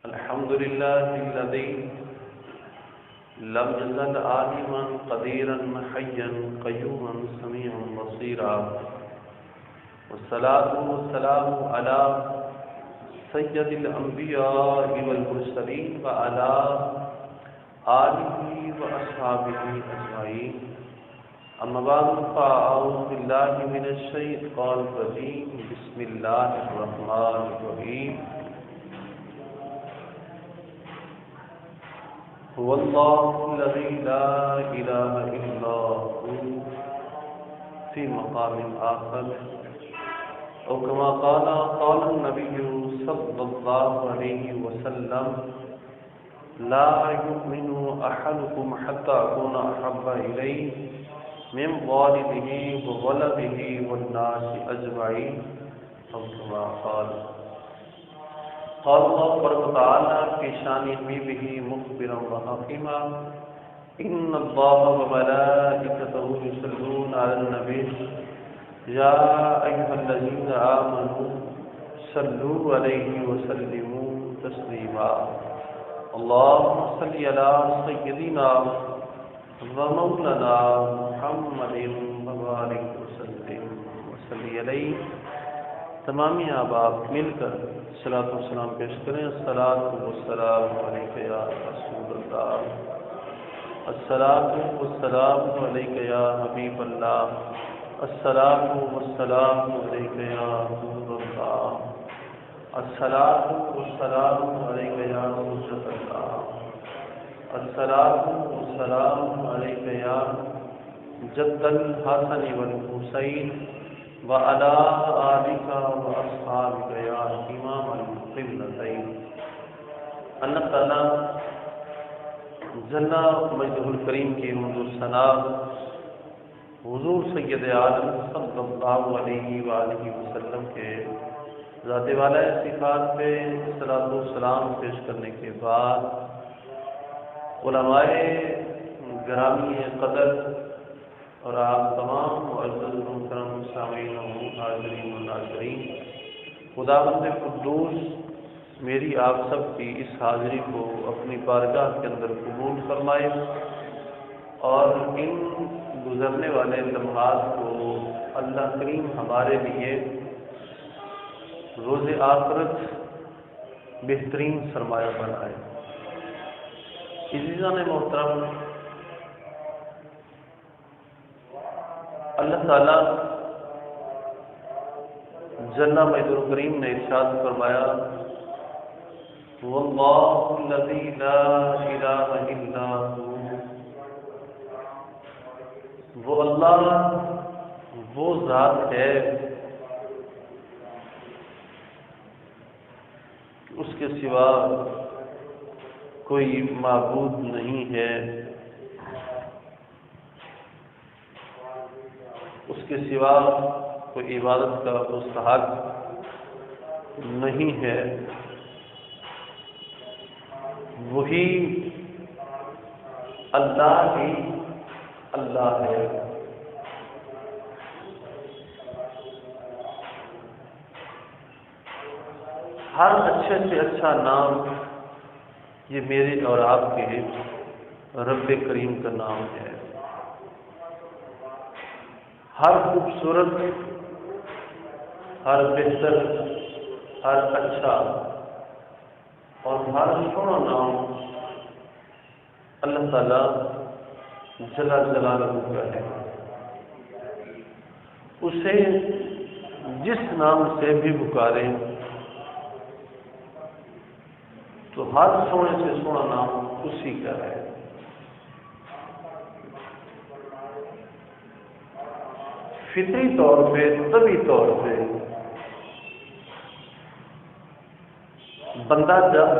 الحمد لله الذي لم يزل عالما قديرا حيا قيوما سميعا بصيرا، والصلاة والسلام على سيد الأنبياء والمرسلين وعلى آله وأصحابه أجمعين. أما بعد فأعوذ بالله من الشيطان الرجيم. بسم الله الرحمن الرحيم. هو الله الذي لا إله إلا هو في مقام آخر، أو كما قال النبي صلى الله عليه وسلم: لا يؤمن أحدكم حتى أكون أحب إليه من والده وولده والناس أجمعين، أو كما قال اللہ تبارک وتعالی في شان حبیبہ مخبرا وحکیما: ان اللہ وملائکتہ یصلون علی النبی یا ایھا الذین آمنوا صلوا علیہ وسلموا تسلیما. اللهم صل علی سیدنا ومولانا محمد وبارک وسلم وصلی علیہ. تمامی احباب مل کر صلاۃ و سلام پیش کریں. الصلاۃ والسلام علیک یا رسول اللہ، الصلاۃ والسلام علیک یا حبیب اللہ، الصلاۃ والسلام علیک یا نور اللہ، الصلاۃ والسلام علیک یا حجت اللہ، الصلاۃ والسلام علیک یا جد الحسن والحسین وعلى آلك وأصحابك يا إمام القبلتين. اللہ تعالیٰ جل مجدہ الکریم کی حضور ثنا حضور سید عالم صلی اللہ علیہ وآلہ وسلم کے ذات والا صفات پہ صلاۃ و سلام پیش کرنے کے بعد علماء گرامی قدر اور آپ تمام معزز محترم سامعین و حاضرین و ناظرین، خداوند قدوس میری آپ سب کی اس حاضری کو اپنی بارگاہ کے اندر قبول فرمائے اور ان گزرنے والے لمحات کو اللہ کریم ہمارے لیے روز آخرت بہترین سرمایہ بنائے. عزیزان محترم، اللہ تعالیٰ جل مجدہ الکریم نے ارشاد فرمایا: واللہ الذی لا الہ الا ہو. وہ اللہ وہ ذات ہے اس کے سوا کوئی معبود نہیں ہے، اس کے سوا کوئی عبادت کا مستحق نہیں ہے. وہی اللہ ہی اللہ ہے. ہر اچھے سے اچھا نام یہ میرے اور آپ کے رب کریم کا نام ہے. ہر خوبصورت، ہر بہتر، ہر اچھا اور ہر سونا نام اللہ تعالیٰ جل جلالہ کا ہے. اسے جس نام سے بھی پکاریں تو ہر سونے سے سونا نام اسی کا ہے. فطری طور پہ، طبی طور پہ بندہ جب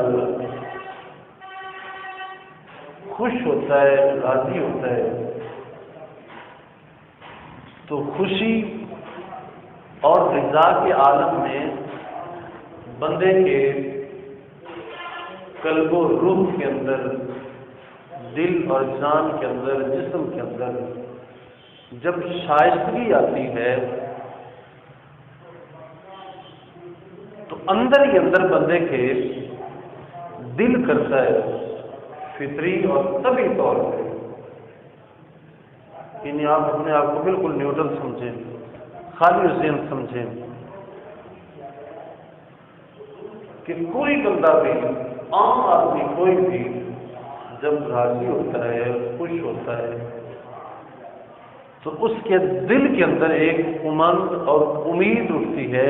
خوش ہوتا ہے، راضی ہوتا ہے، تو خوشی اور رضا کے عالم میں بندے کے قلب و روح کے اندر، دل اور جان کے اندر، جسم کے اندر جب شائستگی آتی ہے تو اندر ہی اندر بندے کے دل کرتا ہے فطری اور طبعی طور پہ، یعنی آپ اپنے آپ کو بالکل نیوٹرل سمجھیں، خالی ذہن سمجھیں کہ کوئی بندہ بھی، عام آدمی کوئی بھی جب راضی ہوتا ہے، خوش ہوتا ہے، تو اس کے دل کے اندر ایک امنگ اور امید اٹھتی ہے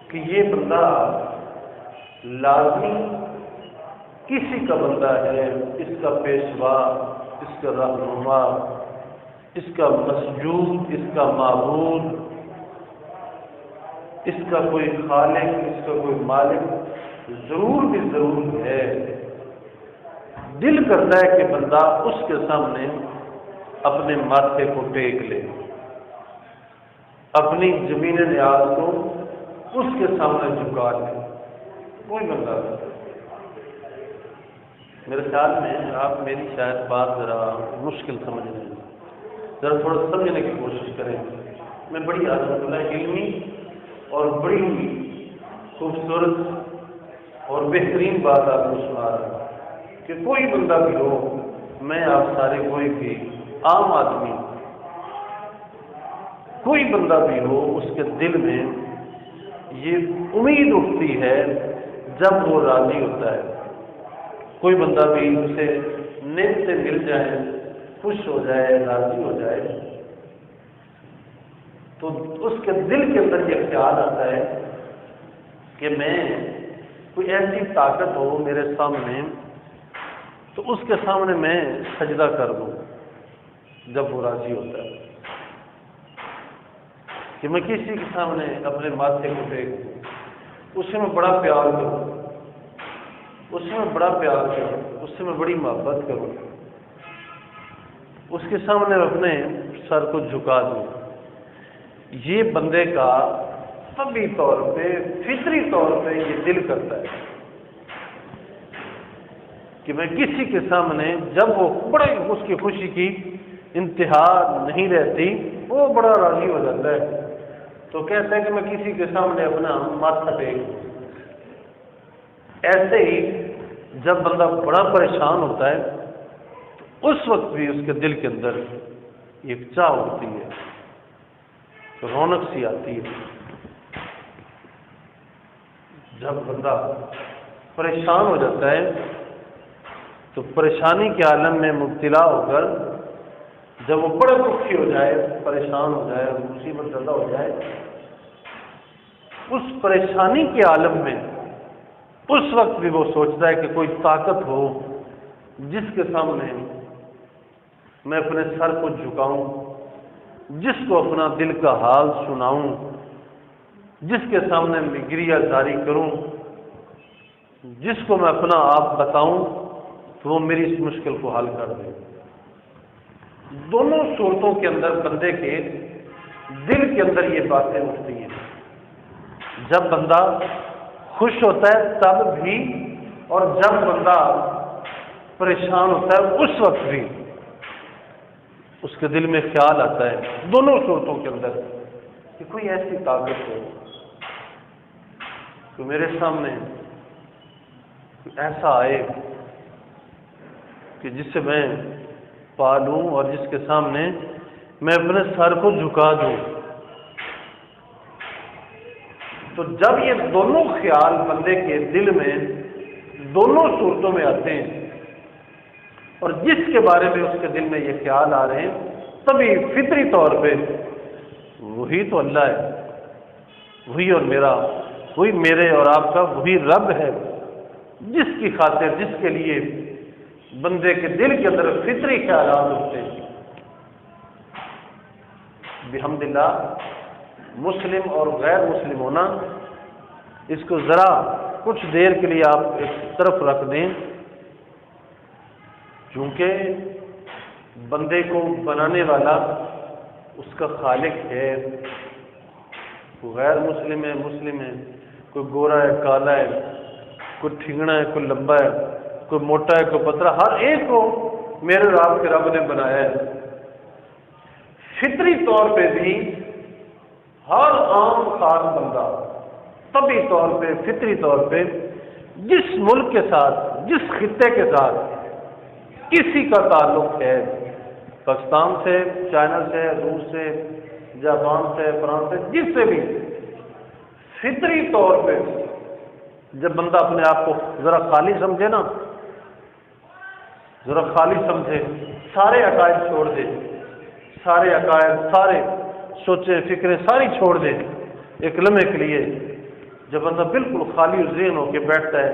کہ یہ بندہ لازمی کسی کا بندہ ہے، اس کا پیشوا، اس کا رہنما، اس کا مسجود، اس کا معبود، اس کا کوئی خالق، اس کا کوئی مالک ضرور بھی ضرور ہے۔ دل کرتا ہے کہ بندہ اس کے سامنے اپنے ماتھے کو ٹیک لے، اپنی زمین نیاز کو اس کے سامنے جھکا لے، کوئی بندہ نہیں۔ میرے خیال میں آپ میری شاید بات ذرا مشکل سمجھ رہے ہیں، ذرا تھوڑا سمجھنے کی کوشش کریں۔ میں بڑی الحمدللہ علمی اور بڑی خوبصورت اور بہترین بات آپ کو سنا رہا ہوں کہ کوئی بندہ بھی ہو، میں آپ سارے کوئی بھی عام آدمی، کوئی بندہ بھی ہو، اس کے دل میں یہ امید اٹھتی ہے جب وہ راضی ہوتا ہے۔ کوئی بندہ بھی اسے نیت سے مل جائے، خوش ہو جائے، راضی ہو جائے، تو اس کے دل کے اندر یہ خیال آتا ہے کہ میں، کوئی ایسی طاقت ہو میرے سامنے تو اس کے سامنے میں سجدہ کر دوں جب وہ راضی ہوتا ہے، کہ میں کسی کے سامنے اپنے ماتھے کو ٹیک دوں، اس سے میں بڑا پیار کروں، اس سے میں بڑا پیار کروں، اس سے میں بڑی محبت کروں، اس کے سامنے اپنے سر کو جھکا دوں۔ یہ بندے کا طبعی طور پہ، فطری طور پہ یہ دل کرتا ہے کہ میں کسی کے سامنے، جب وہ بڑے اس کی خوشی کی انتہا نہیں رہتی، وہ بڑا راضی ہو جاتا ہے، تو کہتا ہے کہ میں کسی کے سامنے اپنا ماتھا ٹیک دوں۔ ایسے ہی جب بندہ بڑا پریشان ہوتا ہے تو اس وقت بھی اس کے دل کے اندر ایک چاہ ہوتی ہے، رونق سی آتی ہے۔ جب بندہ پریشان ہو جاتا ہے تو پریشانی کے عالم میں مبتلا ہو کر جب وہ بڑا دکھی ہو جائے، پریشان ہو جائے، مصیبت زدہ ہو جائے، اس پریشانی کے عالم میں اس وقت بھی وہ سوچتا ہے کہ کوئی طاقت ہو جس کے سامنے میں اپنے سر کو جھکاؤں، جس کو اپنا دل کا حال سناؤں، جس کے سامنے میں گریہ جاری کروں، جس کو میں اپنا آپ بتاؤں تو وہ میری اس مشکل کو حل کر دے۔ دونوں صورتوں کے اندر بندے کے دل کے اندر یہ باتیں اٹھتی ہیں، جب بندہ خوش ہوتا ہے تب بھی، اور جب بندہ پریشان ہوتا ہے اس وقت بھی اس کے دل میں خیال آتا ہے، دونوں صورتوں کے اندر، کہ کوئی ایسی طاقت ہو کہ میرے سامنے ایسا آئے کہ جس سے میں پالوں اور جس کے سامنے میں اپنے سر کو جھکا دوں۔ تو جب یہ دونوں خیال بندے کے دل میں دونوں صورتوں میں آتے ہیں، اور جس کے بارے میں اس کے دل میں یہ خیال آ رہے ہیں، تبھی فطری طور پہ وہی تو اللہ ہے، وہی اور میرا، وہی میرے اور آپ کا وہی رب ہے، جس کی خاطر، جس کے لیے بندے کے دل کے اندر فطری خیالات ہوتے ہیں۔ بحمداللہ مسلم اور غیر مسلم ہونا، اس کو ذرا کچھ دیر کے لیے آپ ایک طرف رکھ دیں، چونکہ بندے کو بنانے والا اس کا خالق ہے، کوئی غیر مسلم ہے، مسلم ہے، کوئی گورا ہے، کالا ہے، کوئی ٹھنگنا ہے، کوئی لمبا ہے، کوئی موٹا ہے، کوئی پتلا، ہر ایک کو میرے اور آپ کے رب نے بنایا ہے۔ فطری طور پہ بھی ہر عام خاص بندہ طبعی طور پہ، فطری طور پہ جس ملک کے ساتھ، جس خطے کے ساتھ کسی کا تعلق ہے، پاکستان سے، چائنا سے، روس سے، جاپان سے، فرانس سے، جس سے بھی، فطری طور پہ جب بندہ اپنے آپ کو ذرا خالی سمجھے نا، ذرا خالی سمجھے، سارے عقائد چھوڑ دے، سارے عقائد، سارے سوچیں فکریں ساری چھوڑ دے ایک لمحے کے لیے، جب بندہ بالکل خالی ذہن ہو کے بیٹھتا ہے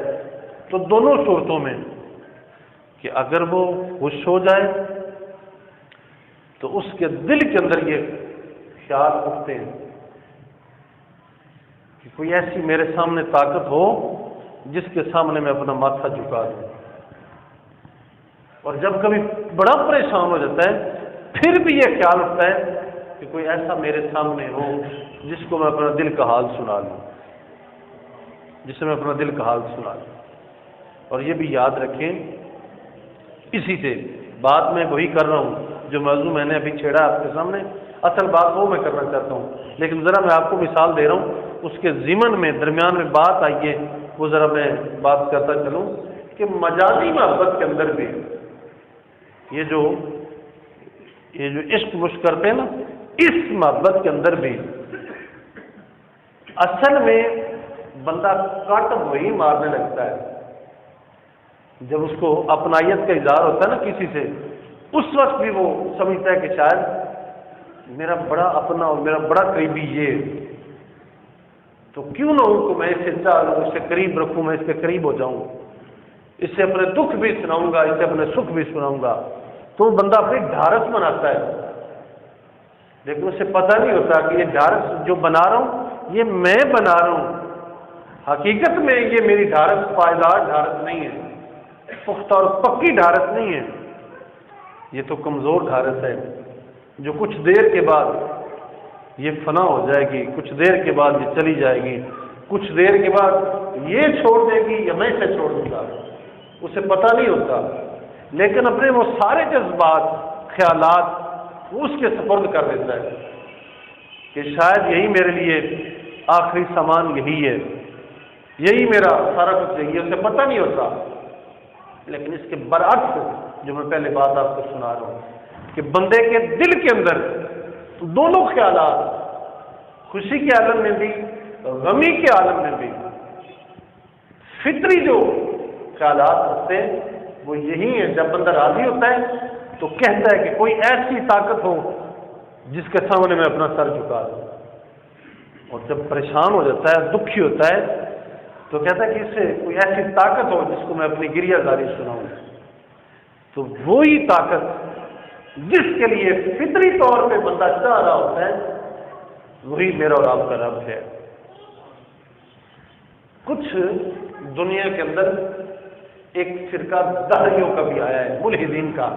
تو دونوں صورتوں میں کہ اگر وہ خوش ہو جائے تو اس کے دل کے اندر یہ خیال اٹھتے ہیں کہ کوئی ایسی میرے سامنے طاقت ہو جس کے سامنے میں اپنا ماتھا جھکا دوں، اور جب کبھی بڑا پریشان ہو جاتا ہے پھر بھی یہ خیال اٹھتا ہے کہ کوئی ایسا میرے سامنے ہو جس کو میں اپنا دل کا حال سنا لوں، جس سے میں اپنا دل کا حال سنا لوں۔ اور یہ بھی یاد رکھیں، اسی سے بات میں وہی کر رہا ہوں جو موضوع میں نے ابھی چھیڑا آپ کے سامنے، اصل بات وہ میں کرنا چاہتا ہوں، لیکن ذرا میں آپ کو مثال دے رہا ہوں، اس کے ضمن میں درمیان میں بات آئیے وہ ذرا میں بات کرتا چلوں کہ مجازی محبت کے اندر بھی یہ جو عشق مشق کرتے ہیں نا، اس محبت کے اندر بھی اصل میں بندہ کٹ وہی مارنے لگتا ہے جب اس کو اپنائیت کا اظہار ہوتا ہے نا کسی سے، اس وقت بھی وہ سمجھتا ہے کہ شاید میرا بڑا اپنا اور میرا بڑا قریبی یہ، تو کیوں نہ ہوں کہ میں اس سے چاہ لوں، اس سے قریب رکھوں، میں اس کے قریب ہو جاؤں، اس سے اپنے دکھ بھی سناؤں گا، اس سے اپنے سکھ بھی سناؤں گا، تو وہ بندہ اپنی ڈھارس بناتا ہے، لیکن اسے پتہ نہیں ہوتا کہ یہ ڈھارس جو بنا رہا ہوں یہ میں بنا رہا ہوں، حقیقت میں یہ میری ڈھارس پائیدار ڈھارس نہیں ہے، پختہ اور پکی ڈھارس نہیں ہے، یہ تو کمزور ڈھارس ہے جو کچھ دیر کے بعد یہ فنا ہو جائے گی، کچھ دیر کے بعد یہ چلی جائے گی، کچھ دیر کے بعد یہ چھوڑ دے گی یا میں اسے چھوڑ دوں گا، اسے پتہ نہیں ہوتا، لیکن اپنے وہ سارے جذبات، خیالات وہ اس کے سپرد کر دیتا ہے کہ شاید یہی میرے لیے آخری سامان یہی ہے، یہی میرا سارا کچھ یہی ہے، اسے پتہ نہیں ہوتا۔ لیکن اس کے برعکس جو میں پہلے بات آپ کو سنا رہا ہوں کہ بندے کے دل کے اندر دونوں خیالات، خوشی کے عالم میں بھی، غمی کے عالم میں بھی، فطری جو خیالات ہوتے ہیں وہ یہی ہیں۔ جب بندہ راضی ہوتا ہے تو کہتا ہے کہ کوئی ایسی طاقت ہو جس کے سامنے میں اپنا سر جھکا دوں، اور جب پریشان ہو جاتا ہے، دکھی ہوتا ہے، تو کہتا ہے کہ اس سے کوئی ایسی طاقت ہو جس کو میں اپنی گریہ زاری سناؤں، تو وہی طاقت جس کے لیے فطری طور پہ بندہ چاہ رہا ہوتا ہے وہی میرا اور آپ کا رب ہے۔ کچھ دنیا کے اندر ایک فرقہ دہریوں کا بھی آیا ہے، ملحدین کا،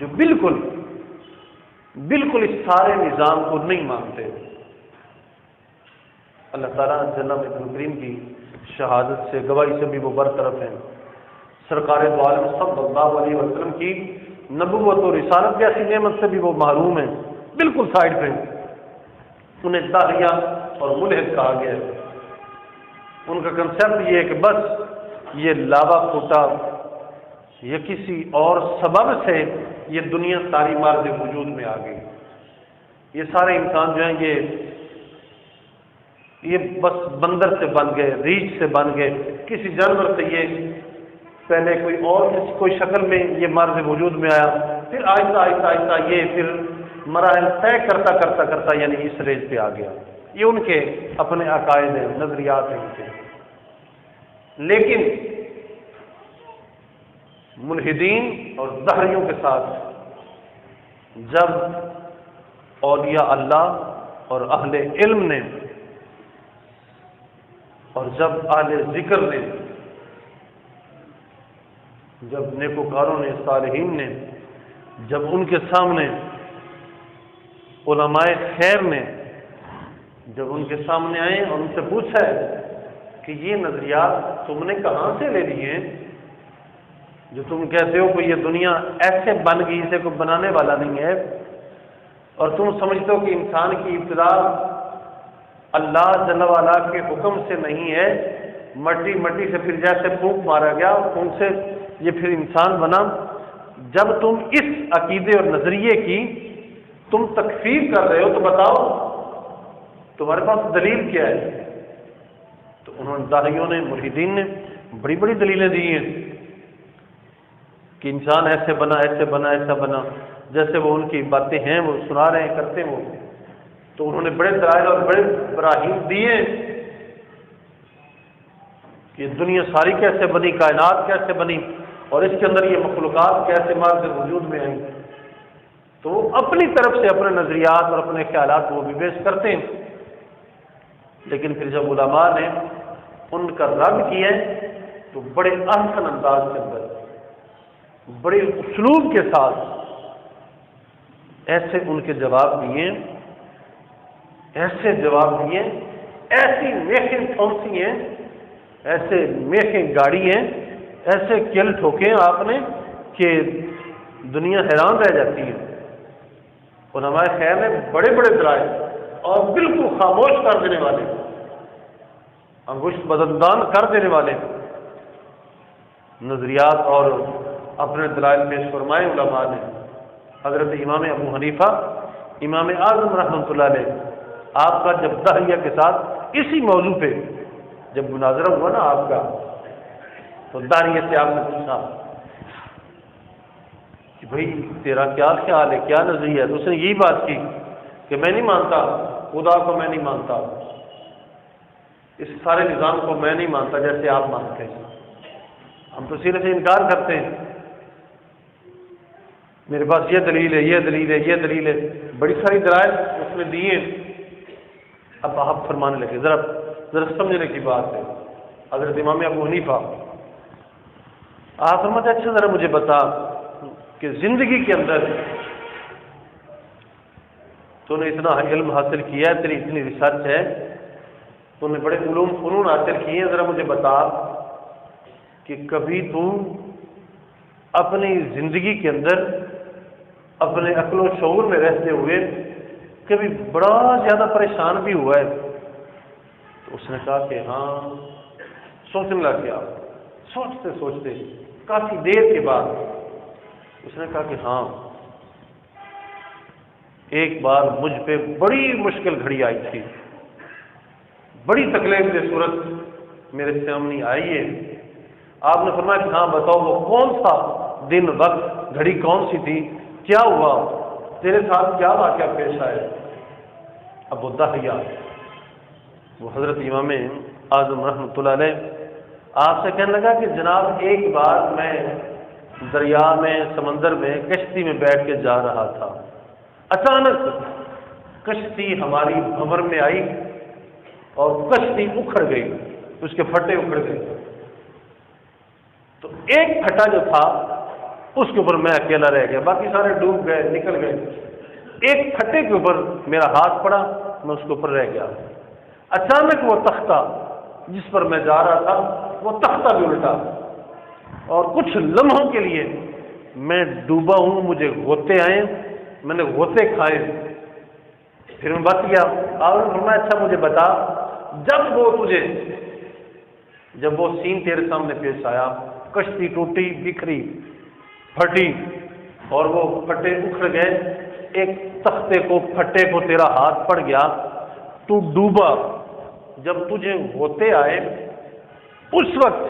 جو بالکل اس سارے نظام کو نہیں مانتے۔ اللہ تعالیٰ جناب ابن کریم کی شہادت سے، گواہی سے بھی وہ برطرف ہیں، سرکار دو عالم صلی اللہ علیہ وسلم کی نبوت و رسالت جیسی نعمت سے بھی وہ محروم ہیں، بالکل سائڈ پہ، انہیں داہیہ اور ملحد کہا گیا ہے۔ ان کا کنسیپٹ یہ ہے کہ بس یہ لاوا پھوٹا یا کسی اور سبب سے یہ دنیا ساری مارد وجود میں آ گئی، یہ سارے انسان جو ہیں یہ بس بندر سے بن گئے، ریچھ سے بن گئے، کسی جانور سے یہ پہلے کوئی شکل میں یہ مرض وجود میں آیا، پھر آہستہ آہستہ یہ پھر مراحل طے کرتا یعنی اس ریج پہ آ گیا۔ یہ ان کے اپنے عقائد ہیں، نظریات ہیں ان کے۔ لیکن ملحدین اور دہریوں کے ساتھ جب اولیاء اللہ اور اہل علم نے اور جب اہل ذکر نے، جب نیکوکاروں نے، صالحین نے، جب ان کے سامنے علماء خیر نے جب ان کے سامنے آئے اور ان سے پوچھا ہے کہ یہ نظریات تم نے کہاں سے لے لیے ہیں جو تم کہتے ہو کہ یہ دنیا ایسے بن گئی، اسے کوئی بنانے والا نہیں ہے، اور تم سمجھتے ہو کہ انسان کی ابتدا اللہ جل وعلا کے حکم سے نہیں ہے، مٹی سے پھر جیسے پھونک مارا گیا، پھونک سے یہ پھر انسان بنا۔ جب تم اس عقیدے اور نظریے کی تم تکفیر کر رہے ہو تو بتاؤ تمہارے پاس دلیل کیا ہے؟ تو انہوں نے داعیوں نے، ملحدین نے بڑی بڑی دلیلیں دی ہیں کہ انسان ایسے بنا، ایسے بنا، ایسا بنا، جیسے وہ ان کی باتیں ہیں وہ سنا رہے ہیں، کرتے ہیں وہ۔ تو انہوں نے بڑے دلائل اور بڑے براہین دیے کہ دنیا ساری کیسے بنی، کائنات کیسے بنی، اور اس کے اندر یہ مخلوقات کیسے مار سے وجود میں آئیں۔ تو وہ اپنی طرف سے اپنے نظریات اور اپنے خیالات وہ بھی پیش کرتے ہیں، لیکن پھر جب علماء نے ان کا رد کیا تو بڑے احسن انداز کے اندر، بڑے اسلوب کے ساتھ ایسے ان کے جواب دیے، ایسے جواب دیے، ایسی میخیں پھونسی ہیں، ایسے میخیں گاڑی ہیں، ایسے کل ٹھوکے آپ نے کہ دنیا حیران رہ جاتی ہے۔ علماء خیر نے بڑے بڑے دلائل اور بالکل خاموش کر دینے والے، انگشت بدندان کر دینے والے نظریات اور اپنے دلائل پیش فرمائے علماء نے۔ حضرت امام ابو حنیفہ امام اعظم رحمۃ اللہ علیہ، آپ کا جب داہیہ کے ساتھ اسی موضوع پہ جب مناظرہ ہوا نا آپ کا، تو داہیہ سے آپ نے پوچھا کہ بھائی تیرا کیا خیال ہے، کیا نظریہ ہے؟ تو اس نے یہی بات کی کہ میں نہیں مانتا خدا کو، میں نہیں مانتا اس سارے نظام کو، میں نہیں مانتا جیسے آپ مانتے ہیں، ہم تو سیرے سے انکار کرتے ہیں، میرے پاس یہ دلیل ہے، یہ دلیل ہے، یہ دلیل ہے، بڑی ساری دلائل اس نے دی ہیں۔ اب آپ فرمانے لگے، ذرا سمجھنے کی بات ہے۔ حضرت امام ابو حنیفہ آپ فرماتے اچھا ذرا مجھے بتا کہ زندگی کے اندر تو نے اتنا علم حاصل کیا ہے، تیری اتنی ریسرچ ہے، تو نے بڑے علوم فنون حاصل کیے ہیں، ذرا مجھے بتا کہ کبھی تو اپنی زندگی کے اندر اپنے عقل و شعور میں رہتے ہوئے کبھی بڑا زیادہ پریشان بھی ہوا ہے؟ تو اس نے کہا کہ ہاں۔ سوچنے لگ گیا، سوچتے سوچتے کافی دیر کے بعد اس نے کہا کہ ہاں، ایک بار مجھ پہ بڑی مشکل گھڑی آئی تھی، بڑی تکلیف دہ صورت میرے سامنے آئی ہے۔ آپ نے فرمایا کہ ہاں بتاؤ وہ کون سا دن، وقت، گھڑی کون سی تھی، کیا ہوا، تیرے ساتھ کیا واقعہ پیش آئے؟ ابو داہیہ وہ حضرت امام اعظم رحمۃ اللہ علیہ آپ سے کہنے لگا کہ جناب ایک بار میں دریا میں، سمندر میں کشتی میں بیٹھ کے جا رہا تھا، اچانک کشتی ہماری بھنور میں آئی اور کشتی اکھڑ گئی، اس کے پھٹے اکھڑ گئے، تو ایک پھٹا جو تھا اس کے اوپر میں اکیلا رہ گیا، باقی سارے ڈوب گئے، نکل گئے، ایک پھٹے کے اوپر میرا ہاتھ پڑا، میں اس کے اوپر رہ گیا۔ اچانک وہ تختہ جس پر میں جا رہا تھا وہ تختہ بھی الٹا، اور کچھ لمحوں کے لیے میں ڈوبا ہوں، مجھے غوطے آئے، میں نے غوطے کھائے، پھر میں بچ گیا۔ اور میں اچھا مجھے بتا، جب وہ سین تیرے سامنے پیش آیا، کشتی ٹوٹی، بکھری، پھٹی، اور وہ پھٹے اکھڑ گئے، ایک تختے کو، پھٹے کو تیرا ہاتھ پڑ گیا، تو ڈوبا، جب تجھے ہوتے آئے اس وقت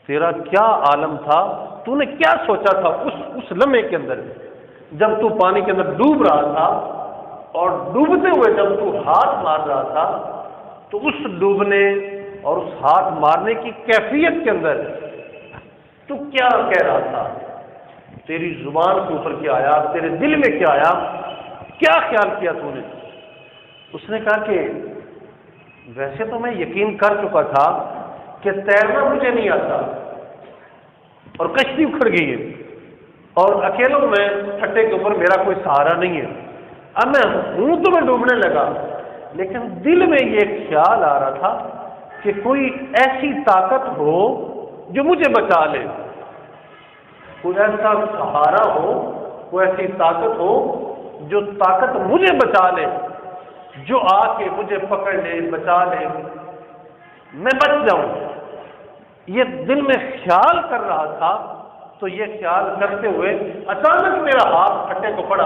تیرا کیا عالم تھا، تو نے کیا سوچا تھا اس لمحے کے اندر جب تو پانی کے اندر ڈوب رہا تھا، اور ڈوبتے ہوئے جب تو ہاتھ مار رہا تھا، تو اس ڈوبنے اور اس ہاتھ مارنے کی کیفیت کے اندر تو کیا کہہ رہا تھا، تیری زبان کے اوپر کیا آیا، تیرے دل میں کیا آیا، کیا خیال کیا تو نے؟ اس نے کہا کہ ویسے تو میں یقین کر چکا تھا کہ تیرنا مجھے نہیں آتا، اور کشتی اکھڑ گئی ہے، اور اکیلوں میں پھٹے کے اوپر میرا کوئی سہارا نہیں ہے، اب میں ہوں تو میں ڈوبنے لگا، لیکن دل میں یہ خیال آ رہا تھا کہ کوئی ایسی طاقت ہو جو مجھے بچا لے، کوئی ایسا سہارا ہو، کوئی ایسی طاقت ہو جو طاقت مجھے بچا لے، جو آ کے مجھے پکڑ لے، بچا لے۔ میں بچ جاؤں، یہ دل میں خیال کر رہا تھا، تو یہ خیال کرتے ہوئے اچانک میرا ہاتھ پھٹے کو پڑا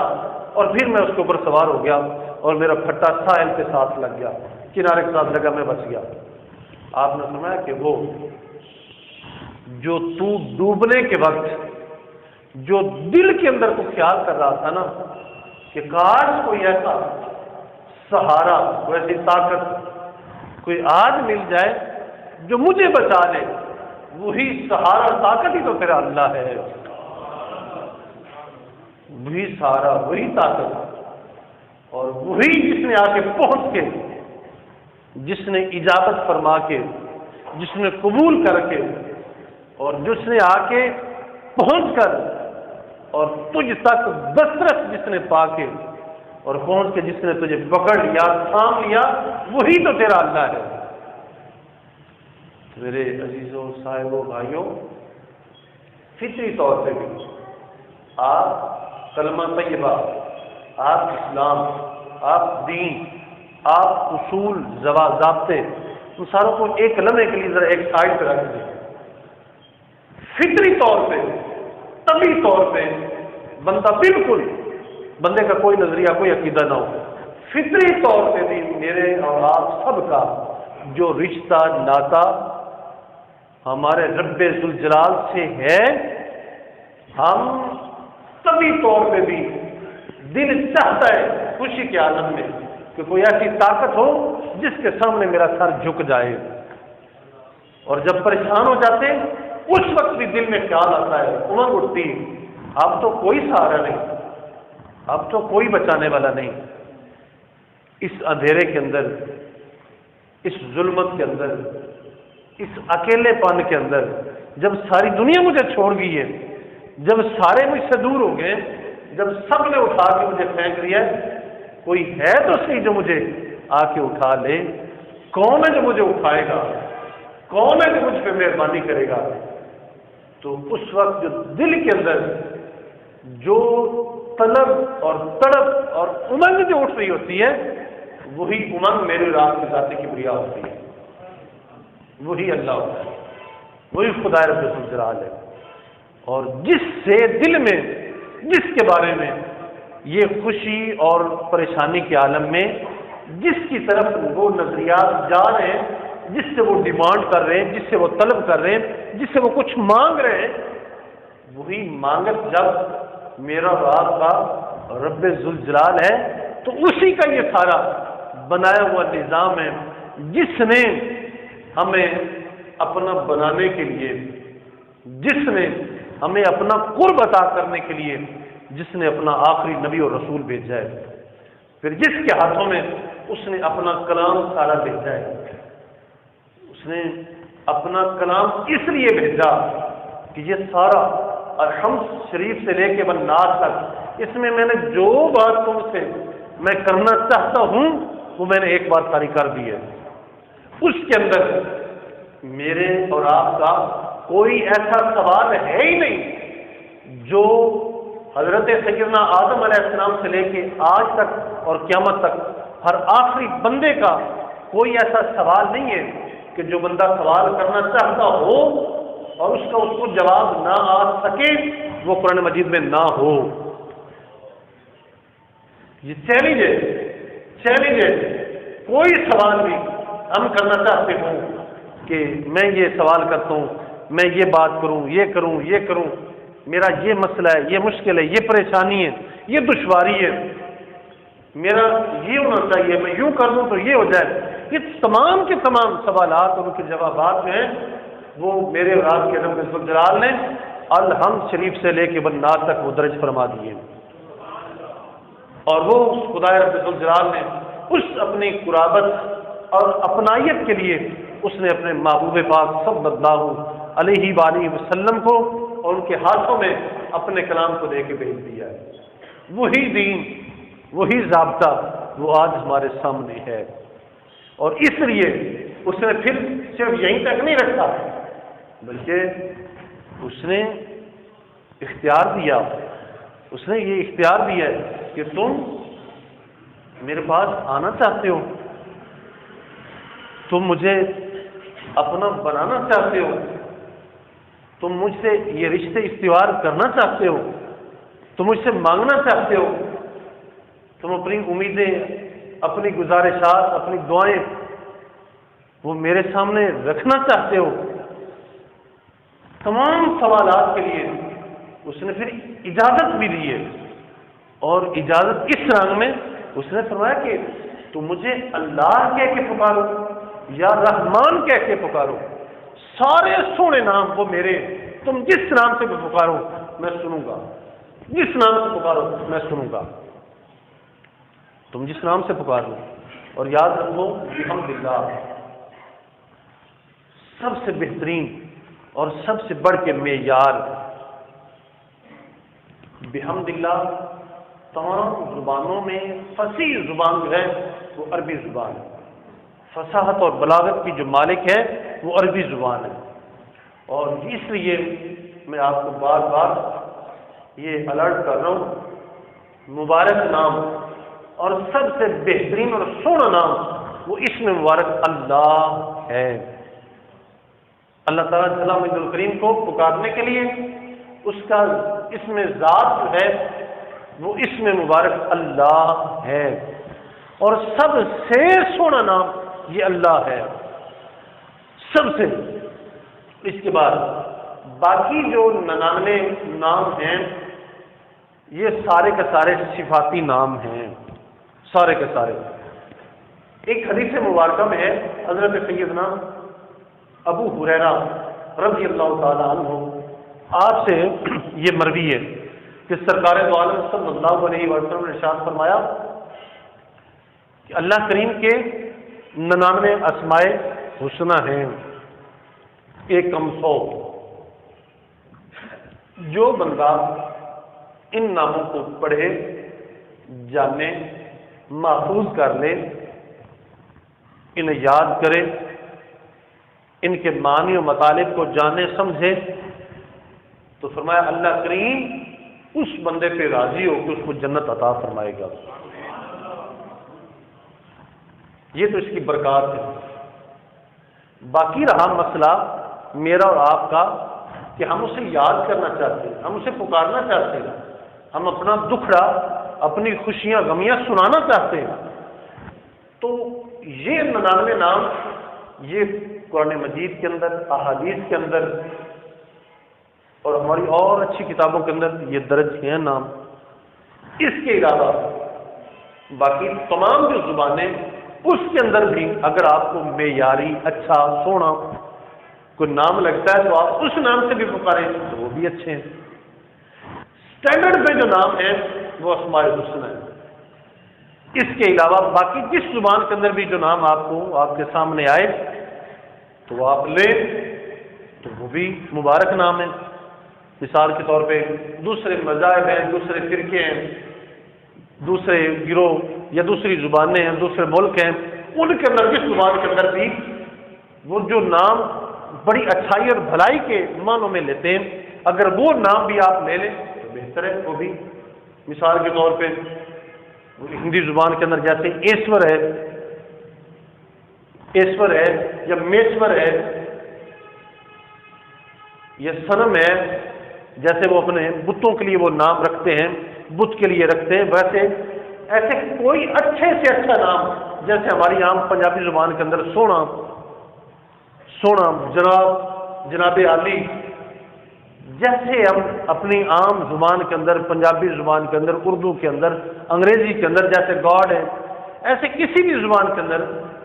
اور پھر میں اس کے اوپر سوار ہو گیا اور میرا پھٹا ساحل کے ساتھ لگ گیا، کنارے کے ساتھ لگا، میں بچ گیا۔ آپ نے سنا کہ وہ جو تو ڈوبنے کے وقت جو دل کے اندر کو خیال کر رہا تھا نا کہ کاش کوئی ایسا سہارا، ویسی طاقت کوئی آج مل جائے جو مجھے بچا لے، وہی سہارا طاقت ہی تو تیرا اللہ ہے، وہی سہارا، وہی طاقت، اور وہی جس نے آ کے پہنچ کے، جس نے اجابت فرما کے، جس نے قبول کر کے، اور جس نے آ کے پہنچ کر اور تجھ تک دسترس جس نے پا کے اور پہنچ کے جس نے تجھے پکڑ لیا، تھام لیا، وہی تو تیرا اللہ ہے۔ میرے عزیزوں، صاحبوں، بھائیوں، فطری طور پہ بھی آپ کلمہ طیبہ، آپ اسلام، آپ دین، آپ اصول، ضابطے، ان ساروں کو ایک لمحے کے لیے ذرا ایک سائڈ پہ رکھ دیں۔ فطری طور پہ، طبی طور پہ بندہ بالکل، بندے کا کوئی نظریہ، کوئی عقیدہ نہ ہو، فطری طور پہ بھی میرے اور آپ سب کا جو رشتہ ناتا ہمارے رب ذوالجلال سے ہے، ہم طبی طور پہ بھی دل چاہتا ہے خوشی کے عالم میں کہ کوئی ایسی طاقت ہو جس کے سامنے میرا سر جھک جائے، اور جب پریشان ہو جاتے اس وقت بھی دل میں خیال آتا ہے، امنگ اٹھتی ہے، اب تو کوئی سہارا نہیں، اب تو کوئی بچانے والا نہیں، اس اندھیرے کے اندر، اس ظلمت کے اندر، اس اکیلے پن کے اندر، جب ساری دنیا مجھے چھوڑ گئی ہے، جب سارے مجھ سے دور ہو گئے، جب سب نے اٹھا کے مجھے پھینک دیا، کوئی ہے تو صحیح جو مجھے آ کے اٹھا لے، کون ہے جو مجھے اٹھائے گا، کون ہے جو مجھ پہ مہربانی کرے گا؟ تو اس وقت جو دل کے اندر جو طلب اور تڑپ اور امنگ جو اٹھ رہی ہوتی ہے، وہی امنگ میرے رات کی ذات کبریا ہوتی ہے، وہی اللہ ہوتا ہے، وہی خدا رب ذوالجلال ہے، اور جس سے دل میں، جس کے بارے میں یہ خوشی اور پریشانی کے عالم میں جس کی طرف وہ نظریات جا رہے ہیں، جس سے وہ ڈیمانڈ کر رہے ہیں، جس سے وہ طلب کر رہے ہیں، جس سے وہ کچھ مانگ رہے ہیں، وہی مانگت جب میرا اور آپ کا رب ذوالجلال ہے، تو اسی کا یہ سارا بنایا ہوا نظام ہے، جس نے ہمیں اپنا بنانے کے لیے، جس نے ہمیں اپنا قرب عطا کرنے کے لیے، جس نے اپنا آخری نبی اور رسول بھیجا ہے، پھر جس کے ہاتھوں میں اس نے اپنا کلام سارا بھیجا ہے، اس نے اپنا کلام اس لیے بھیجا کہ یہ سارا الحمد شریف سے لے کے والناس تک، اس میں میں نے جو بات تم سے میں کرنا چاہتا ہوں وہ میں نے ایک بار ساری کر دی ہے، اس کے اندر میرے اور آپ کا کوئی ایسا سوال ہے ہی نہیں جو حضرت سیدنا آدم علیہ السلام سے لے کے آج تک اور قیامت تک ہر آخری بندے کا کوئی ایسا سوال نہیں ہے کہ جو بندہ سوال کرنا چاہتا ہو اور اس کا اس کو جواب نہ آ سکے، وہ قرآن مجید میں نہ ہو۔ یہ چیلنج ہے، کوئی سوال بھی ہم کرنا چاہتے ہوں کہ میں یہ سوال کرتا ہوں، میں یہ بات کروں، یہ کروں، میرا یہ مسئلہ ہے، یہ مشکل ہے، یہ پریشانی ہے، یہ دشواری ہے، میرا یہ ہونا چاہیے، میں یوں کر دوں تو یہ ہو جائے، یہ تمام کے تمام سوالات اور ان کے جوابات جو ہیں وہ میرے اور آپ کے رب ذوالجلال نے الحمد شریف سے لے کے والناس تک وہ درج فرما دیے، اور وہ خدا رب ذوالجلال نے اس اپنی قرابت اور اپنائیت کے لیے اس نے اپنے محبوب پاک صلی اللہ علیہ وآلہ وسلم کو اور ان کے ہاتھوں میں اپنے کلام کو دے کے بھیج دیا ہے۔ وہی دین، وہی ضابطہ وہ آج ہمارے سامنے ہے، اور اس لیے اس نے پھر صرف یہیں تک نہیں رکھا بلکہ اس نے اختیار دیا، اس نے یہ اختیار دیا کہ تم میرے پاس آنا چاہتے ہو، تم مجھے اپنا بنانا چاہتے ہو، تم مجھ سے یہ رشتے استوار کرنا چاہتے ہو، تم مجھ سے مانگنا چاہتے ہو، تم اپنی امیدیں، اپنی گزارشات، اپنی دعائیں وہ میرے سامنے رکھنا چاہتے ہو، تمام سوالات کے لیے اس نے پھر اجازت بھی دی ہے۔ اور اجازت کس رنگ میں؟ اس نے فرمایا کہ تم مجھے اللہ کہہ کے پکارو یا رحمان کہہ کے پکارو، سارے سونے نام وہ میرے، تم جس نام سے بھی پکارو میں سنوں گا، جس نام سے پکارو میں سنوں گا، تم جس نام سے پکارو۔ اور یاد رکھو بحمد اللہ، سب سے بہترین اور سب سے بڑھ کے معیار بحمد اللہ، تمام زبانوں میں فصیح زبان جو ہے وہ عربی زبان ہے، فصاحت اور بلاغت کی جو مالک ہے وہ عربی زبان ہے۔ اور اس لیے میں آپ کو بار بار یہ الرٹ کر رہا ہوں، مبارک نام اور سب سے بہترین اور سونا نام وہ اسم مبارک اللہ ہے۔ اللہ تعالیٰ جل مجدہ الکریم کو پکارنے کے لیے اس کا اسم ذات جو ہے وہ اسم مبارک اللہ ہے، اور سب سے سونا نام یہ اللہ ہے، سب سے۔ اس کے بعد باقی جو 99 نام ہیں یہ سارے کے سارے صفاتی نام ہیں، سارے کے سارے۔ ایک حدیث مبارکہ میں ہے، حضرت سیدنا ابو ہریرہ رضی اللہ تعالی عنہ آپ سے یہ مروی ہے کہ سرکار دو عالم صلی اللہ علیہ وسلم نے ارشاد فرمایا کہ اللہ کریم کے 99 اسماء حسنہ ہیں، 100۔ جو بندہ ان ناموں کو پڑھے، جانے، محفوظ کر لے، انہیں یاد کرے، ان کے معنی و مطالب کو جانے سمجھے، تو فرمایا اللہ کریم اس بندے پہ راضی ہو کہ اس کو جنت عطا فرمائے گا۔ یہ تو اس کی برکات ہے۔ باقی رہا مسئلہ میرا اور آپ کا کہ ہم اسے یاد کرنا چاہتے ہیں، ہم اسے پکارنا چاہتے ہیں، ہم اپنا دکھڑا، اپنی خوشیاں غمیاں سنانا چاہتے ہیں، تو یہ 99 نام یہ قرآن مجید کے اندر، احادیث کے اندر اور ہماری اور اچھی کتابوں کے اندر یہ درج ہیں نام۔ اس کے علاوہ باقی تمام جو زبانیں اس کے اندر بھی اگر آپ کو معیاری اچھا سونا کوئی نام لگتا ہے تو آپ اس نام سے بھی پکاریں تو وہ بھی اچھے ہیں۔ اسٹینڈرڈ پہ جو نام ہے وہ اسماء الحسنی ہے۔ اس کے علاوہ باقی جس زبان کے اندر بھی جو نام آپ کو آپ کے سامنے آئے تو وہ آپ لیں تو وہ بھی مبارک نام ہے۔ مثال کے طور پہ دوسرے مذاہب ہیں، دوسرے فرقے ہیں، دوسرے گروہ یا دوسری زبانیں ہیں، دوسرے ملک ہیں، ان کے اندر جس زبان کے اندر بھی وہ جو نام بڑی اچھائی اور بھلائی کے معنوں میں لیتے ہیں، اگر وہ نام بھی آپ لے لیں تو بہتر ہے وہ بھی۔ مثال کے طور پہ ہندی زبان کے اندر جیسے ایشور ہے، ایشور ہے یا میشور ہے یا صنم ہے، جیسے وہ اپنے بتوں کے لیے وہ نام رکھتے ہیں، بت کے لیے رکھتے ہیں، ویسے ایسے کوئی اچھے سے اچھا نام جیسے ہماری عام پنجابی زبان کے اندر سونا، سونا، جناب، جناب عالی، جیسے ہم اپنی عام زبان کے اندر، پنجابی زبان کے اندر، اردو کے اندر، انگریزی کے اندر جیسے گاڈ ہے، ایسے کسی بھی زبان کے اندر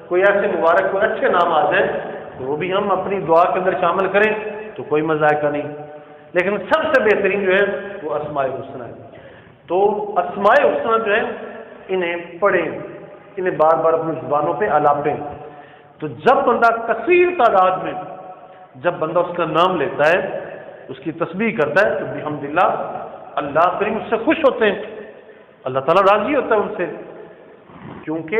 کوئی ایسے مبارک کوئی اچھے نام آ جائیں تو وہ بھی ہم اپنی دعا کے اندر شامل کریں تو کوئی مذائقہ نہیں، لیکن سب سے بہترین جو ہے وہ اسماء الحسنی ہے۔ تو اسماء الحسنی جو ہے انہیں پڑھیں، انہیں بار بار اپنی زبانوں پہ الاپیں، تو جب بندہ کثیر تعداد میں جب بندہ اس کا نام لیتا ہے، اس کی تسبیح کرتا ہے تو بحمدللہ اللہ کریم اس سے خوش ہوتے ہیں، اللہ تعالیٰ راضی ہوتا ہے ان سے، کیونکہ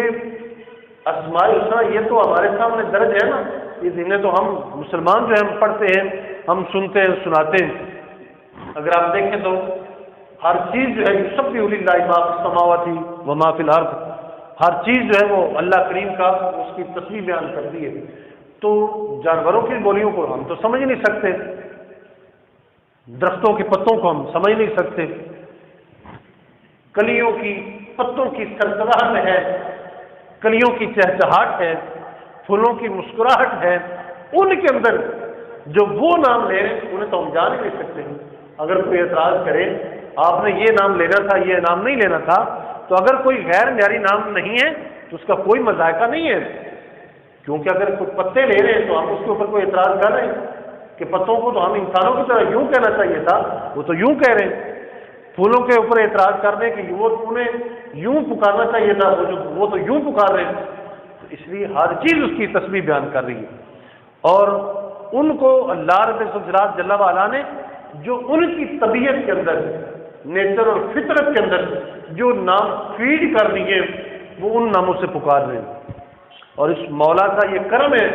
اسماء الحسنی یہ تو ہمارے سامنے درج ہے نا، انہیں تو ہم مسلمان جو ہے ہم پڑھتے ہیں، ہم سنتے ہیں، سناتے ہیں۔ اگر آپ دیکھیں تو ہر چیز جو ہے یسبح للہ ما فی السماوات و ما فی الارض، ہر چیز جو ہے وہ اللہ کریم کا اس کی تسبیح بیان کرتی ہے۔ تو جانوروں کی بولیوں کو ہم تو سمجھ نہیں سکتے، درختوں کے پتوں کو ہم سمجھ نہیں سکتے، کلیوں کی پتوں کی سرسراہٹ ہے، کلیوں کی چہچہاٹ ہے، پھولوں کی مسکراہٹ ہے، ان کے اندر جو وہ نام لے رہے ہیں انہیں تو ہم جان ہی نہیں سکتے۔ اگر کوئی اعتراض کرے آپ نے یہ نام لینا تھا، یہ نام نہیں لینا تھا، تو اگر کوئی غیر معیاری نام نہیں ہے تو اس کا کوئی مذائقہ نہیں ہے، کیونکہ اگر کچھ پتے لے رہے ہیں تو ہم اس کے اوپر کوئی اعتراض کر رہے ہیں کہ پتوں کو تو ہم انسانوں کی طرح یوں کہنا چاہیے تھا، وہ تو یوں کہہ رہے ہیں۔ پھولوں کے اوپر اعتراض کر رہے ہیں کہ وہ انہیں یوں پکارنا چاہیے تھا، وہ تو یوں پکار رہے ہیں۔ تو اس لیے ہر چیز اس کی تسبیح بیان کر رہی ہے، اور ان کو اللہ رب العزت جل وعلا نے جو ان کی طبیعت کے اندر، نیچر اور فطرت کے اندر جو نام فیڈ کر دیے وہ ان ناموں سے پکار رہے ہیں۔ اور اس مولا کا یہ کرم ہے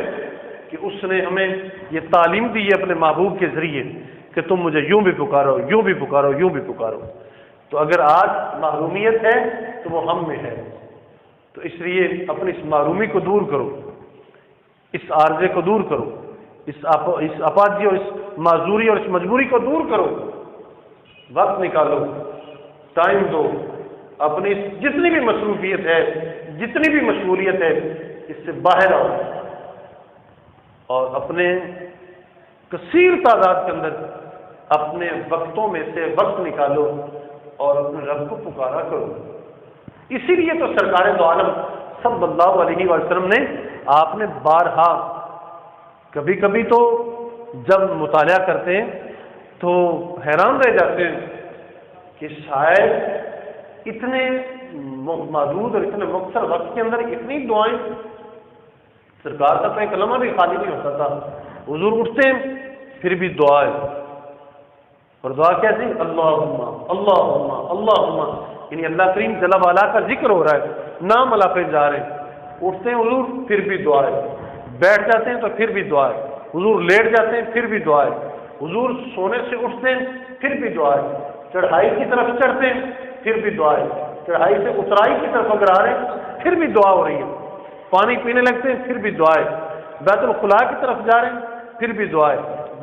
کہ اس نے ہمیں یہ تعلیم دی ہے اپنے محبوب کے ذریعے کہ تم مجھے یوں بھی پکارو، یوں بھی پکارو، یوں بھی پکارو۔ تو اگر آج محرومیت ہے تو وہ ہم میں ہے، تو اس لیے اپنی اس محرومی کو دور کرو، اس عارضے کو دور کرو، اس اپاجی اور اس معذوری اور اس مجبوری کو دور کرو، وقت نکالو، ٹائم دو، اپنی جتنی بھی مصروفیت ہے، جتنی بھی مشغولیت ہے، اس سے باہر آؤ اور اپنے کثیر تعداد کے اندر اپنے وقتوں میں سے وقت نکالو اور اپنے رب کو پکارا کرو۔ اسی لیے تو سرکار دو عالم صلی اللہ علیہ وسلم نے آپ نے بارہا، کبھی کبھی تو جب مطالعہ کرتے ہیں تو حیران رہ جاتے ہیں کہ شاید اتنے محدود اور اتنے مختصر وقت کے اندر اتنی دعائیں، سرکار کا تو ایک لمحہ بھی خالی نہیں ہوتا تھا، حضور اٹھتے ہیں پھر بھی دعا ہے، اور دعا کیسی؟ اللہم اللہم اللہم، یعنی اللہ کریم جل وعلا کا ذکر ہو رہا ہے، نام اللہ پہ جا رہے ہیں، اٹھتے ہیں حضور پھر بھی دعا ہے، بیٹھ جاتے ہیں تو پھر بھی دعا ہے، حضور لیٹ جاتے ہیں پھر بھی دعا ہے، حضور سونے سے اٹھتے ہیں پھر بھی دعا ہے، چڑھائی کی طرف چڑھتے ہیں پھر بھی دعا ہے، چڑھائی سے اترائی کی طرف اگر آ رہے ہیں پھر بھی دعا ہو رہی ہے، پانی پینے لگتے ہیں پھر بھی دعا ہے، بیت الخلاء کی طرف جا رہے ہیں پھر بھی دعا ہے،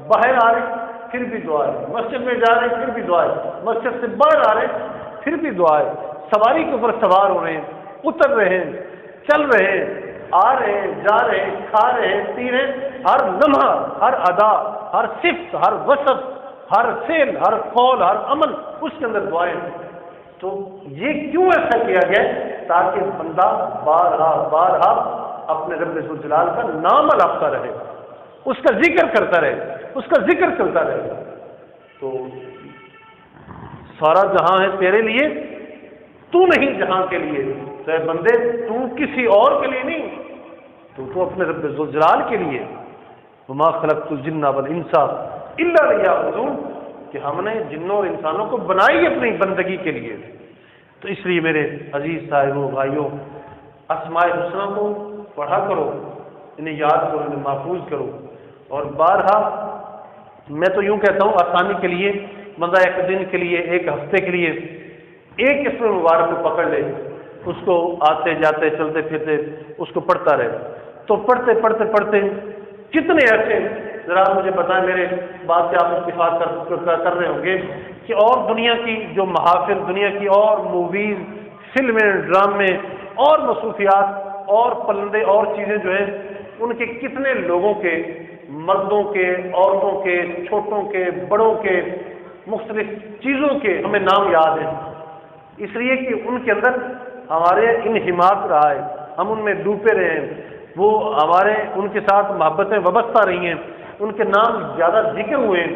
باہر آ رہے ہیں پھر بھی دعا ہے، مسجد میں جا رہے ہیں پھر بھی دعا ہے، مسجد سے باہر آ رہے ہیں پھر بھی دعا ہے، سواری کے اوپر سوار ہو رہے ہیں، اتر رہے ہیں، چل رہے ہیں، آ رہے ہیں، جا رہے ہیں، کھا رہے ہیں، پی رہے ہیں، ہر لمحہ، ہر ادا، ہر صفت، ہر وصف، ہر فعل، ہر قول، ہر عمل، اس کے اندر دعائیں۔ تو یہ کیوں ایسا کیا گیا؟ تاکہ بندہ بارہا بارہا اپنے رب ذوالجلال کا نام الاپتا رہے، اس کا ذکر کرتا رہے، اس کا ذکر چلتا رہے۔ تو سارا جہاں ہے تیرے لیے، تو نہیں جہاں کے لیے، تو اے بندے تو کسی اور کے لیے نہیں، تو اپنے رب ذوالجلال کے لیے۔ وما خلقت الجن والانس الا لیعبدون، کہ ہم نے جنوں اور انسانوں کو بنائی اپنی بندگی کے لیے۔ تو اس لیے میرے عزیز صاحبوں، بھائیوں، اسماء الحسنہ کو پڑھا کرو، انہیں یاد کرو، انہیں محفوظ کرو، اور بارہا میں تو یوں کہتا ہوں آسانی کے لیے بندہ ایک دن کے لیے، ایک ہفتے کے لیے ایک اسم مبارک کو پکڑ لے، اس کو آتے جاتے چلتے پھرتے اس کو پڑھتا رہے، تو پڑھتے پڑھتے پڑھتے کتنے ایسے، ذرا مجھے بتائیں، میرے بات سے آپ اتفاق کر رہے ہوں گے کہ اور دنیا کی جو محافل، دنیا کی اور موویز، فلمیں، ڈرامے اور مصروفیات اور پلندے اور چیزیں جو ہیں، ان کے کتنے لوگوں کے، مردوں کے، عورتوں کے، چھوٹوں کے، بڑوں کے، مختلف چیزوں کے ہمیں نام یاد ہیں، اس لیے کہ ان کے اندر ہمارے انہماک رہا ہے، ہم ان میں ڈوبے رہے ہیں، وہ ہمارے ان کے ساتھ محبتیں وابستہ رہی ہیں، ان کے نام زیادہ ذکر ہوئے ہیں،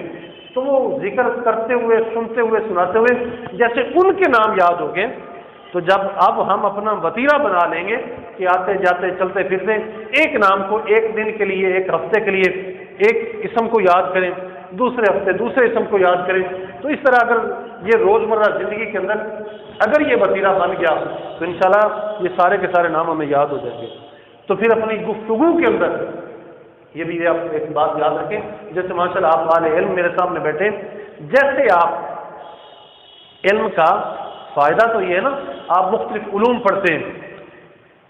تو وہ ذکر کرتے ہوئے، سنتے ہوئے، سناتے ہوئے جیسے ان کے نام یاد ہو گئے، تو جب اب ہم اپنا وتیرہ بنا لیں گے کہ آتے جاتے چلتے پھرتے ایک نام کو ایک دن کے لیے، ایک ہفتے کے لیے ایک اسم کو یاد کریں، دوسرے ہفتے دوسرے اسم کو یاد کریں، تو اس طرح اگر یہ روزمرہ زندگی کے اندر اگر یہ وتیرہ بن گیا تو انشاءاللہ یہ سارے کے سارے نام ہمیں یاد ہو جائیں گے۔ تو پھر اپنی گفتگو کے اندر یہ بھی آپ ایک بات یاد رکھیں، جیسے ماشاءاللہ آپ والے علم میرے سامنے بیٹھے، جیسے آپ علم کا فائدہ تو یہ ہے نا، آپ مختلف علوم پڑھتے ہیں،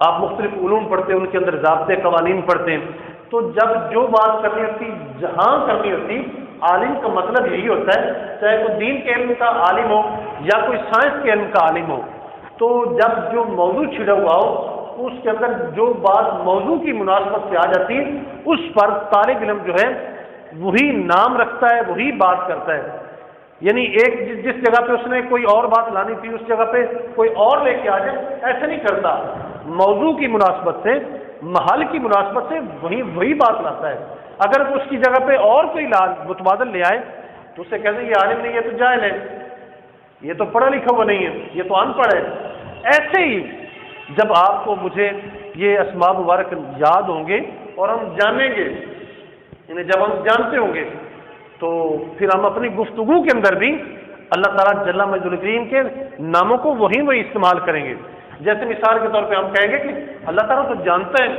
آپ مختلف علوم پڑھتے ہیں، ان کے اندر ضابطے قوانین پڑھتے ہیں، تو جب جو بات کرنی ہوتی جہاں کرنی ہوتی، عالم کا مطلب یہی ہوتا ہے، چاہے کوئی دین کے علم کا عالم ہو یا کوئی سائنس کے علم کا عالم ہو، تو جب جو موضوع چھڑا ہوا ہو اس کے اندر جو بات موضوع کی مناسبت سے آ جاتی ہے اس پر طالب علم جو ہے وہی نام رکھتا ہے، وہی بات کرتا ہے۔ یعنی ایک جس جگہ پہ اس نے کوئی اور بات لانی تھی اس جگہ پہ کوئی اور لے کے آ جائے، ایسے نہیں کرتا، موضوع کی مناسبت سے، محل کی مناسبت سے وہی بات لاتا ہے۔ اگر اس کی جگہ پہ اور کوئی متبادل لے آئے تو اسے کہتے ہیں یہ عالم نہیں، یہ تو جاہل ہے، یہ تو پڑھا لکھا ہوا نہیں ہے، یہ تو ان پڑھ ہے۔ ایسے ہی جب آپ کو مجھے یہ اسماء مبارک یاد ہوں گے اور ہم جانیں گے، انہیں جب ہم جانتے ہوں گے تو پھر ہم اپنی گفتگو کے اندر بھی اللہ تعالیٰ جل مجد الکریم کے ناموں کو وہی استعمال کریں گے۔ جیسے مثال کے طور پہ ہم کہیں گے کہ اللہ تعالیٰ تو جانتا ہے،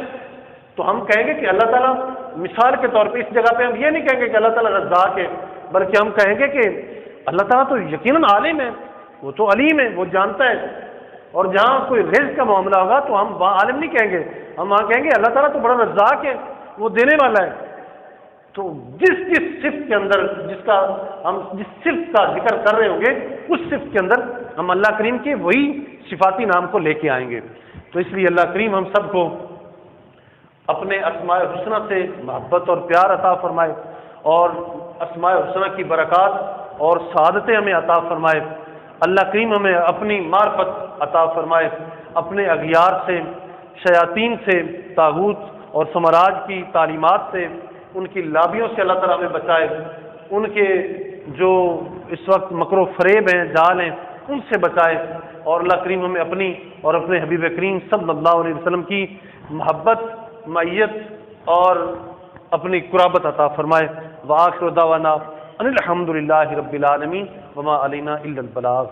تو ہم کہیں گے کہ اللہ تعالیٰ، مثال کے طور پہ اس جگہ پہ ہم یہ نہیں کہیں گے کہ اللہ تعالیٰ رزاق ہے، بلکہ ہم کہیں گے کہ اللہ تعالیٰ تو یقیناً عالم ہے، وہ تو علیم ہے، وہ جانتا ہے۔ اور جہاں کوئی رزق کا معاملہ ہوگا تو ہم وہاں عالم نہیں کہیں گے، ہم وہاں کہیں گے اللہ تعالیٰ تو بڑا رزاق ہے، وہ دینے والا ہے۔ تو جس صفت کے اندر ہم جس صفت کا ذکر کر رہے ہوں گے اس صفت کے اندر ہم اللہ کریم کے وہی صفاتی نام کو لے کے آئیں گے۔ تو اس لیے اللہ کریم ہم سب کو اپنے اسماء حسنہ سے محبت اور پیار عطا فرمائے، اور اسماء حسنہ کی برکات اور سعادتیں ہمیں عطا فرمائے۔ اللہ کریم ہمیں اپنی معرفت عطا فرمائے، اپنے اغیار سے، شیاطین سے، طاغوت اور سمراج کی تعلیمات سے، ان کی لابیوں سے اللہ تعالیٰ ہمیں بچائے، ان کے جو اس وقت مکر و فریب ہیں، جال ہیں، ان سے بچائے، اور اللہ کریم ہمیں اپنی اور اپنے حبیب کریم صلی اللہ علیہ وسلم کی محبت، معیت اور اپنی قرابت عطا فرمائے۔ وآخر دعوانا ان الحمد للہ رب العالمین وما علینا الا البلاغ۔